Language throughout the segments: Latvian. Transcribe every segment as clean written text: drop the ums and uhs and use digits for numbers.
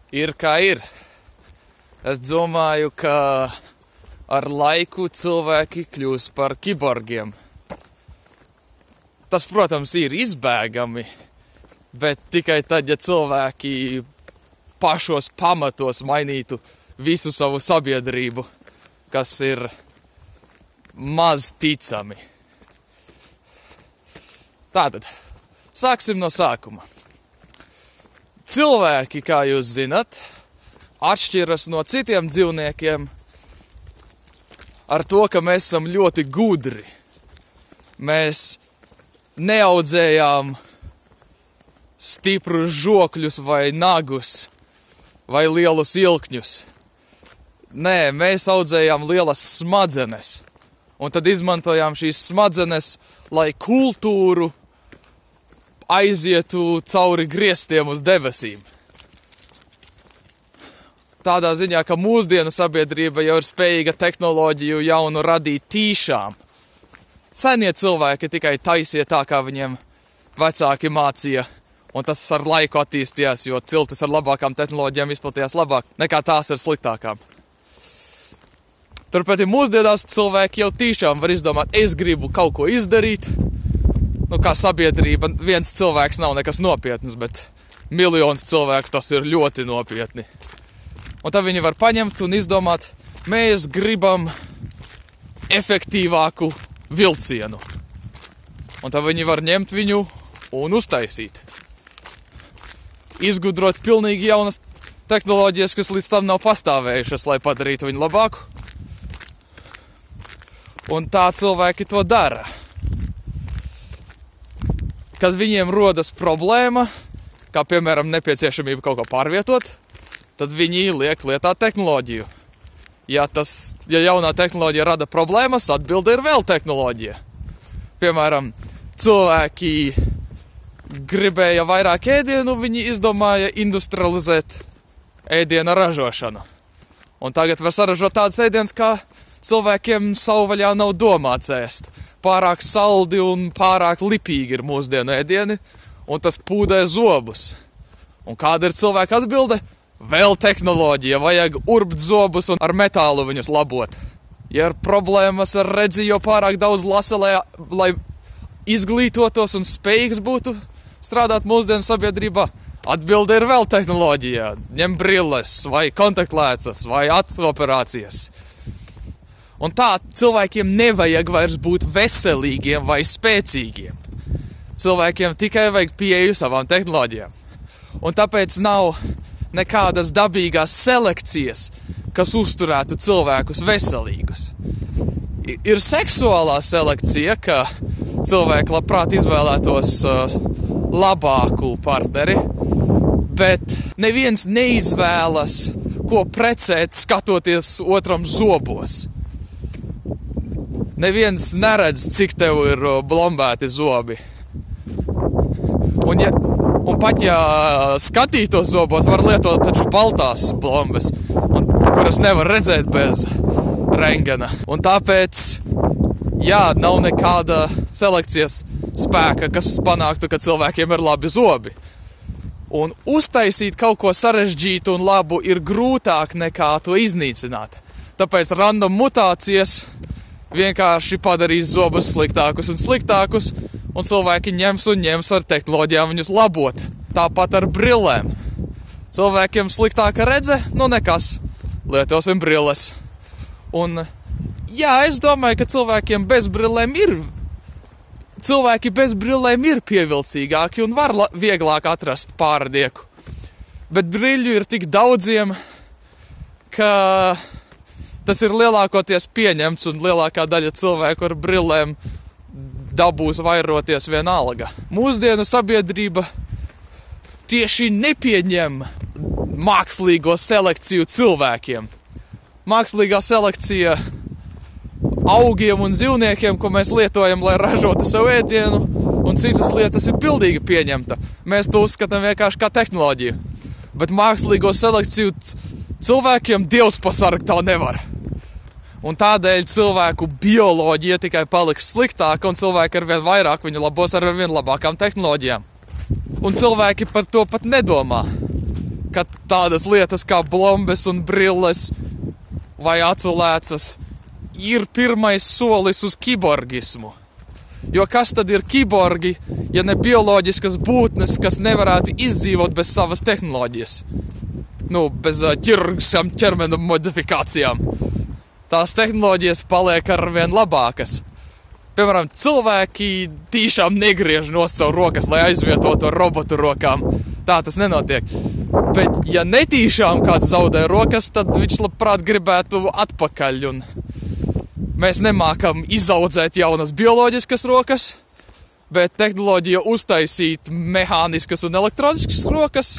Ir kā ir. Es domāju, ka ar laiku cilvēki kļūs par kiborgiem. Tas, protams, ir izbēgami, bet tikai tad, ja cilvēki pašos pamatos mainītu visu savu sabiedrību, kas ir maz ticami. Tātad, sāksim no sākuma. Cilvēki, kā jūs zinat, atšķiras no citiem dzīvniekiem ar to, ka mēs esam ļoti gudri. Mēs neaudzējām stiprus žokļus vai nagus vai lielus ilkņus. Nē, mēs audzējām lielas smadzenes, un tad izmantojām šīs smadzenes, lai kultūru aizietu cauri griestiem uz debesīm. Tādā ziņā, ka mūsdienu sabiedrība jau ir spējīga tehnoloģiju jaunu radīt tīšām. Senie cilvēki tikai taisīja tā, kā viņiem vecāki mācīja, un tas ar laiku attīstījās, jo ciltis ar labākām tehnoloģijām izplatījās labāk nekā tās ar sliktākām. Turpretī mūsdienās cilvēki jau tīšām var izdomāt, es gribu kaut ko izdarīt. Kā sabiedrība, viens cilvēks nav nekas nopietns, bet miljonus cilvēku tas ir ļoti nopietni. Un tad viņi var paņemt un izdomāt, mēs gribam efektīvāku vilcienu. Un tad viņi var ņemt viņu un uztaisīt. Izgudrot pilnīgi jaunas tehnoloģijas, kas līdz tam nav pastāvējušas, lai padarītu viņu labāku. Un tā cilvēki to dara. Kad viņiem rodas problēma, kā piemēram nepieciešamība kaut ko pārvietot, tad viņi liek lietā tehnoloģiju. Ja jaunā tehnoloģija rada problēmas, atbilde ir vēl tehnoloģija. Piemēram, cilvēki gribēja vairāk ēdienu, viņi izdomāja industrializēt ēdiena ražošanu. Un tagad var saražot tādas ēdienas, kā cilvēkiem savvaļā nav domāts ēst. Pārāk saldi un pārāk lipīgi ir mūsdienu ēdieni, un tas pūdē zobus. Un kāda ir cilvēka atbilde? Vēl tehnoloģija, vajag urbt zobus un ar metālu viņus labot. Ja ir problēmas ar redzi, jo pārāk daudz lasa, lai izglītotos un spējīgs būtu strādāt mūsdienu sabiedrībā, atbilde ir vēl tehnoloģija. Ņem brilles, vai kontaktlēcas, vai acu operācijas. Un tā cilvēkiem nevajag vairs būt veselīgiem vai spēcīgiem. Cilvēkiem tikai vajag pieeju savām tehnoloģijām. Un tāpēc nav nekādas dabīgās selekcijas, kas uzturētu cilvēkus veselīgus. Ir seksuālā selekcija, ka cilvēki labprāt izvēlētos labāku partneri, bet neviens neizvēlas, ko precēt, skatoties otram zobos. Neviens neredz, cik tev ir blombēti zobi. Un pat ja skatītos zobos, var lietot taču baltās blombes, kuras nevar redzēt bez rentgena. Un tāpēc, nav nekāda selekcijas spēka, kas panāktu, ka cilvēkiem ir labi zobi. Un uztaisīt kaut ko sarežģītu un labu ir grūtāk nekā to iznīcināt. Tāpēc random mutācijas vienkārši padarīs zobus sliktākus un sliktākus, un cilvēki ņems ar tehnoloģijām viņus labot. Tāpat ar brillēm. Cilvēkiem sliktāka redze, nekas. Lietosim brilles. Un, es domāju, ka cilvēki bez brillēm ir pievilcīgāki un var vieglāk atrast pārdieku. Bet briļu ir tik daudziem, ka tas ir lielākoties pieņemts, un lielākā daļa cilvēku ar brillēm dabūs vairoties vienalga. Mūsdienu sabiedrība tieši nepieņem mākslīgo selekciju cilvēkiem. Mākslīgā selekcija augiem un dzīvniekiem, ko mēs lietojam, lai ražotu savu ēdienu, un citas lietas ir pilnīgi pieņemta. Mēs to uzskatām vienkārši kā tehnoloģiju. Bet mākslīgo selekciju cilvēkiem Dievs pasargt tā nevar. Un tādēļ cilvēku bioloģija tikai paliks sliktāka, un cilvēki arvien vairāk viņu labos ar arvien labākām tehnoloģijām. Un cilvēki par to pat nedomā, ka tādas lietas kā blombes un brilles vai aculēcas ir pirmais solis uz kiborgismu. Jo kas tad ir kiborgi, ja ne bioloģiskas būtnes, kas nevarētu izdzīvot bez savas tehnoloģijas? Bez ķirurgiskām ķermeņa modifikācijām. Tās tehnoloģijas paliek arvien labākas. Piemēram, cilvēki tiešām negriež nost savu rokas, lai aizvietotu ar robotu rokām. Tā tas nenotiek. Bet, ja netīšām kāds zaudē rokas, tad viņš labprāt gribētu atpakaļ. Un mēs nemākam izaudzēt jaunas bioloģiskas rokas, bet tehnoloģija uztaisīt mehāniskas un elektroniskas rokas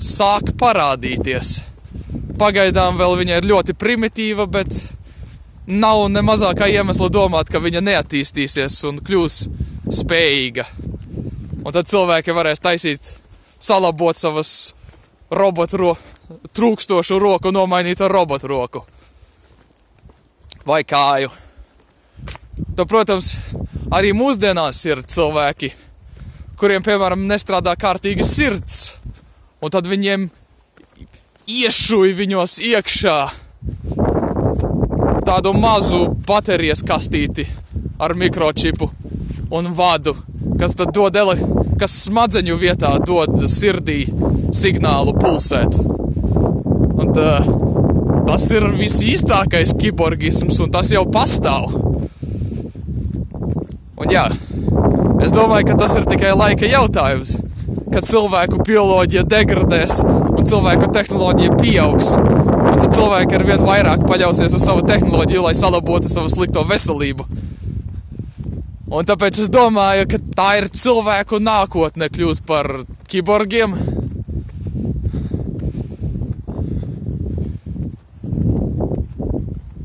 sāk parādīties. Pagaidām vēl viņa ir ļoti primitīva, bet nav ne mazākā iemesla domāt, ka viņa neattīstīsies un kļūs spējīga. Un tad cilvēki varēs taisīt, salabot savas trūkstošu roku, nomainīt ar robotu roku. Vai kāju. To, protams, arī mūsdienās ir cilvēki, kuriem, piemēram, nestrādā kārtīga sirds, un tad viņiem iešuj viņos iekšā tādu mazu baterijas kastīti ar mikročipu un vadu, kas tad kas smadzeņu vietā dod sirdī signālu pulsēt. Un tas ir visīstākais kiborgisms, un tas jau pastāv. Un jā, es domāju, ka tas ir tikai laika jautājums, kad cilvēku bioloģija degradēs un cilvēku tehnoloģija pieaugs. Un tad cilvēki ar vien vairāk paļausies uz savu tehnoloģiju, lai salabotu savu slikto veselību. Un tāpēc es domāju, ka tā ir cilvēku nākotne kļūt par kiborgiem.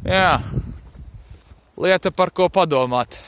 Jā, lieta par ko padomāt.